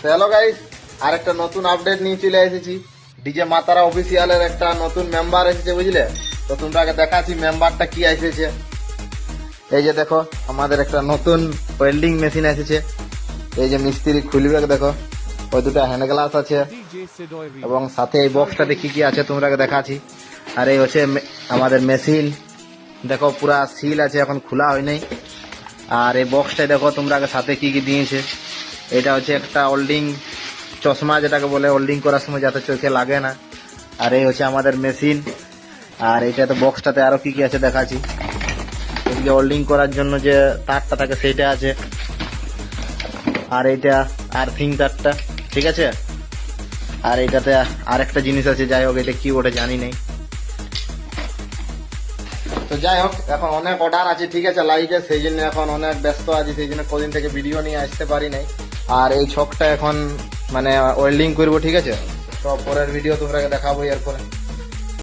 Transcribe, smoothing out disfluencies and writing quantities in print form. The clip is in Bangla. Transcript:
হ্যালো গাইস, আর একটা নতুন আপডেট নিয়ে চলে এসেছি। ডিজে মাতারা অফিসিয়ালের একটা নতুন মেম্বার এসেছে, বুঝলে? তো তোমরা দেখাচ্ছি মেম্বারটা কি এসেছে। এই যে দেখো, আমাদের একটা নতুন ওয়েল্ডিং মেশিন এসেছে। এই যে মিস্ত্রি খুলবে, দেখো ওই দুটো হ্যান্ড গ্লাস আছে এবং সাথে এই বক্সটাতে কি কি আছে তোমরা দেখাচ্ছি। আর এই হচ্ছে আমাদের মেশিন, দেখো পুরা সিল আছে, এখন খোলা হয় নাই। আর এই বক্সটাই দেখো তোমরা সাথে কি কি দিয়েছে। এটা হচ্ছে একটা ওল্ডিং চশমা, যেটাকে বলে ওল্ডিং করার সময় যাতে চোখে লাগে না। আর এই হচ্ছে আমাদের মেশিন। আর এইটাতে বক্সটাতে আরো কি কি আছে দেখাচ্ছি। এদিকে ওল্ডিং করার জন্য যে তারটা থাকে সেইটা আছে। আর এইটা আর্থিং তারটা, ঠিক আছে। আর এইটাতে আরেকটা জিনিস আছে, যাই হোক এটা কি ওটা জানি নেই। তো যাই হোক, এখন অনেক অর্ডার আছে, ঠিক আছে, লাইটে, সেই জন্য এখন অনেক ব্যস্ত আছি, সেই জন্য কদিন থেকে ভিডিও নিয়ে আসতে পারি নাই। আর এই ছকটা এখন মানে ওয়েল্ডিং করবো, ঠিক আছে। তো পরের ভিডিও তোমরা দেখাবো এরপরে।